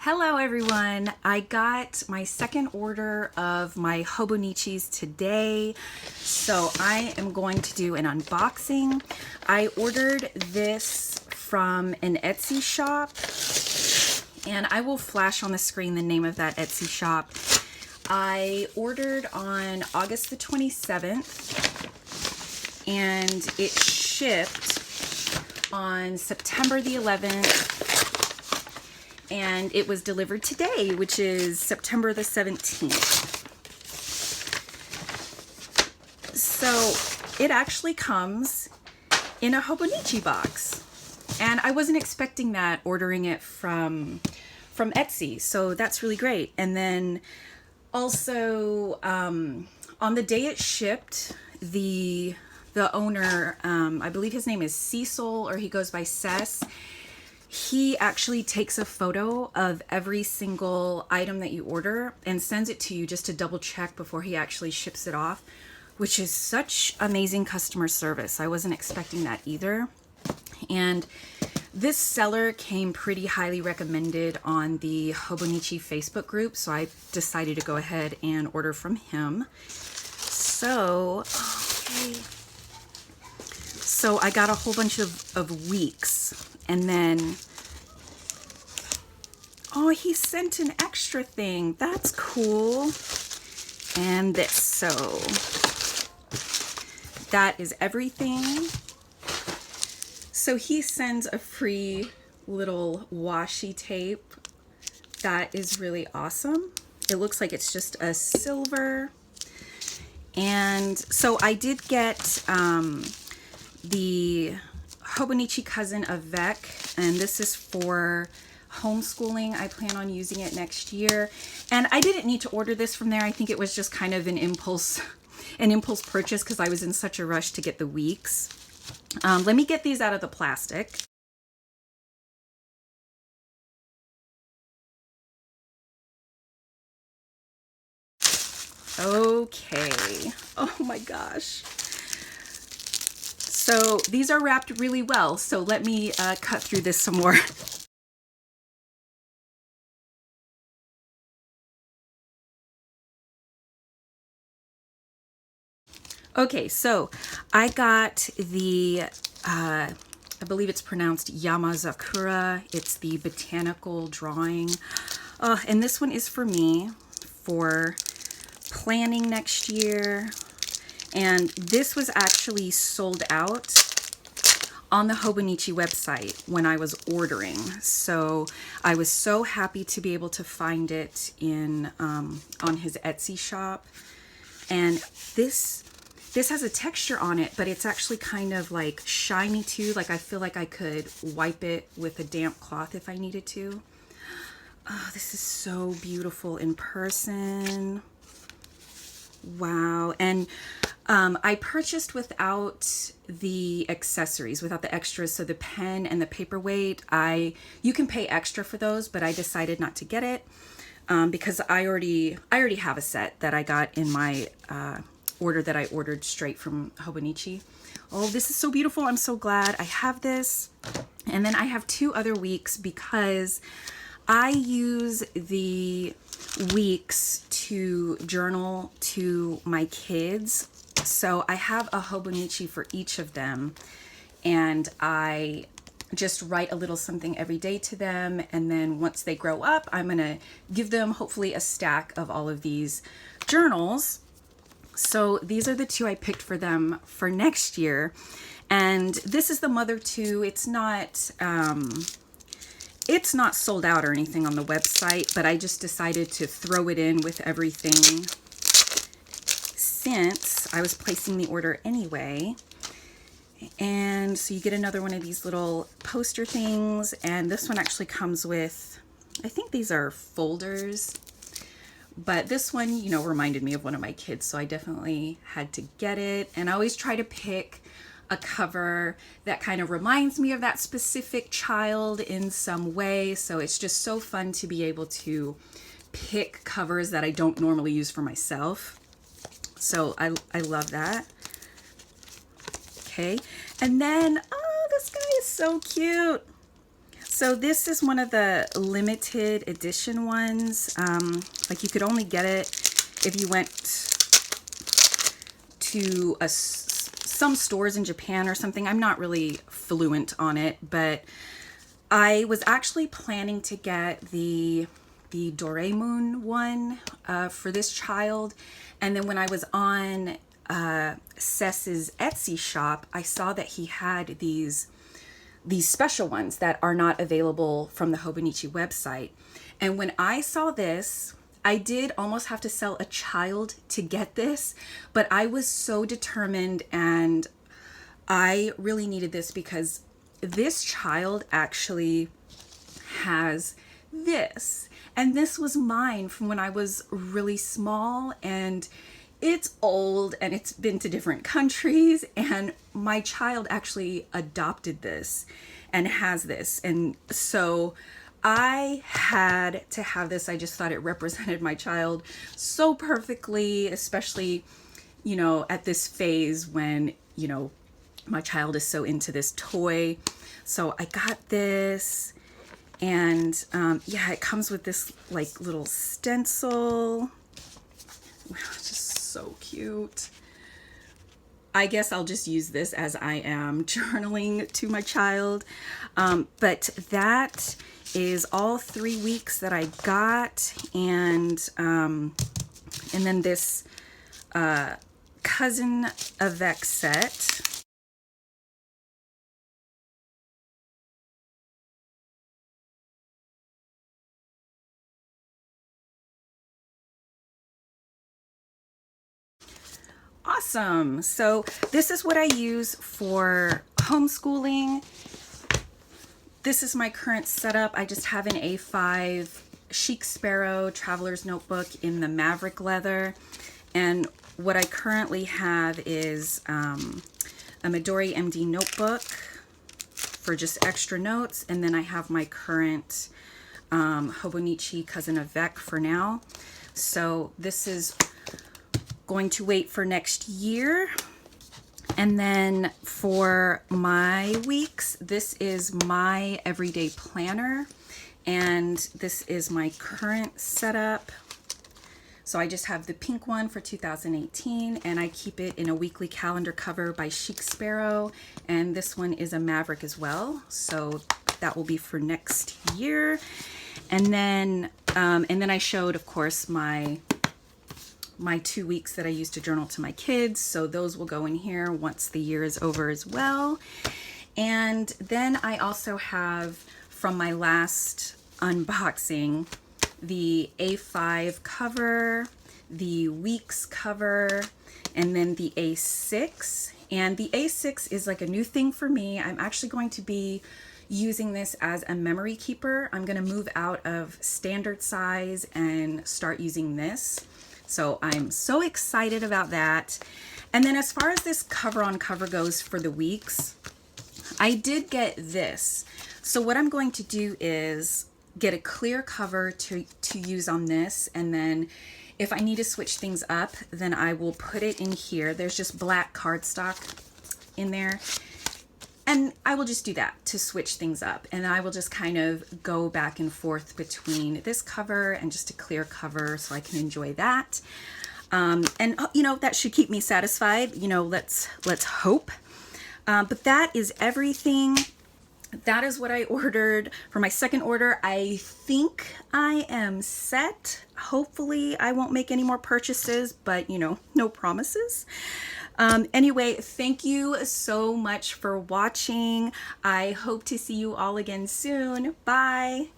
Hello everyone, I got my second order of my Hobonichis today, so I am going to do an unboxing. I ordered this from an Etsy shop, and I will flash on the screen the name of that Etsy shop. I ordered on August the 27th, and it shipped on September the 11th. And it was delivered today, which is September the 17th. So it actually comes in a Hobonichi box. And I wasn't expecting that ordering it from Etsy. So that's really great. And then also on the day it shipped, the owner, I believe his name is Cecil, or he goes by Cess. He actually takes a photo of every single item that you order and sends it to you just to double check before he actually ships it off, which is such amazing customer service. I wasn't expecting that either. And this seller came pretty highly recommended on the Hobonichi Facebook group, so I decided to go ahead and order from him. So, okay. So I got a whole bunch of weeks. And then, oh, he sent an extra thing. That's cool. And this, so that is everything. So he sends a free little washi tape. That is really awesome. It looks like it's just a silver. And so I did get the Hobonichi Cousin of Vec, and this is for homeschooling. I plan on using it next year, and I didn't need to order this from there. I think it was just kind of an impulse purchase because I was in such a rush to get the weeks. Let me get these out of the plastic. Okay. Oh my gosh. So these are wrapped really well, so let me cut through this some more. Okay, so I got the, I believe it's pronounced Yamazakura. It's the botanical drawing. And this one is for me for planning next year. And this was actually sold out on the Hobonichi website when I was ordering. So I was so happy to be able to find it in on his Etsy shop. And this has a texture on it, but it's actually kind of like shiny too. Like I feel like I could wipe it with a damp cloth if I needed to. Oh, this is so beautiful in person. Wow. And I purchased without the accessories, without the extras. So the pen and the paperweight, you can pay extra for those, but I decided not to get it because I already have a set that I got in my order that I ordered straight from Hobonichi. Oh, this is so beautiful. I'm so glad I have this. And then I have two other weeks because I use the weeks to journal to my kids. So I have a Hobonichi for each of them, and I just write a little something every day to them, and then once they grow up, I'm gonna give them hopefully a stack of all of these journals. So these are the two I picked for them for next year, and this is the mother too. It's not sold out or anything on the website, but I just decided to throw it in with everything since I was placing the order anyway. And so you get another one of these little poster things, and this one actually comes with, I think these are folders, but this one, you know, reminded me of one of my kids, so I definitely had to get it. And I always try to pick a cover that kind of reminds me of that specific child in some way. So it's just so fun to be able to pick covers that I don't normally use for myself. So I love that. Okay, and then, oh, this guy is so cute. So this is one of the limited edition ones. Like you could only get it if you went to some stores in Japan or something. I'm not really fluent on it, but I was actually planning to get the Doraemon one for this child. And then when I was on Sess's Etsy shop, I saw that he had these special ones that are not available from the Hobonichi website. And when I saw this, I did almost have to sell a child to get this, but I was so determined and I really needed this because this child actually has this. And this was mine from when I was really small, and it's old and it's been to different countries, and my child actually adopted this and has this. And so I had to have this. I just thought it represented my child so perfectly, especially, you know, at this phase when, you know, my child is so into this toy. So I got this, and yeah, it comes with this like little stencil. It's just so cute. I guess I'll just use this as I am journaling to my child. But that is all 3 weeks that I got, and then this Cousin Avec set. Awesome. So this is what I use for homeschooling. This is my current setup. I just have an A5 Chic Sparrow Traveler's Notebook in the Maverick leather. And what I currently have is a Midori MD notebook for just extra notes. And then I have my current Hobonichi Cousin Avec for now. So this is going to wait for next year. And then for my weeks, this is my everyday planner, and this is my current setup. So I just have the pink one for 2018, and I keep it in a weekly calendar cover by Chic Sparrow, and this one is a Maverick as well, so that will be for next year. And then I showed, of course, my 2 weeks that I used to journal to my kids. So those will go in here once the year is over as well. And then I also have, from my last unboxing, the A5 cover, the weeks cover, and then the A6. And the A6 is like a new thing for me. I'm actually going to be using this as a memory keeper. I'm going to move out of standard size and start using this. So I'm so excited about that. And then as far as this cover on cover goes for the weeks, I did get this. So what I'm going to do is get a clear cover to use on this. And then if I need to switch things up, then I will put it in here. There's just black cardstock in there. And I will just do that to switch things up. And I will just kind of go back and forth between this cover and just a clear cover so I can enjoy that. And you know, that should keep me satisfied. You know, let's hope. But that is everything. That is what I ordered for my second order. I think I am set. Hopefully I won't make any more purchases, but you know, no promises. Anyway, thank you so much for watching. I hope to see you all again soon. Bye.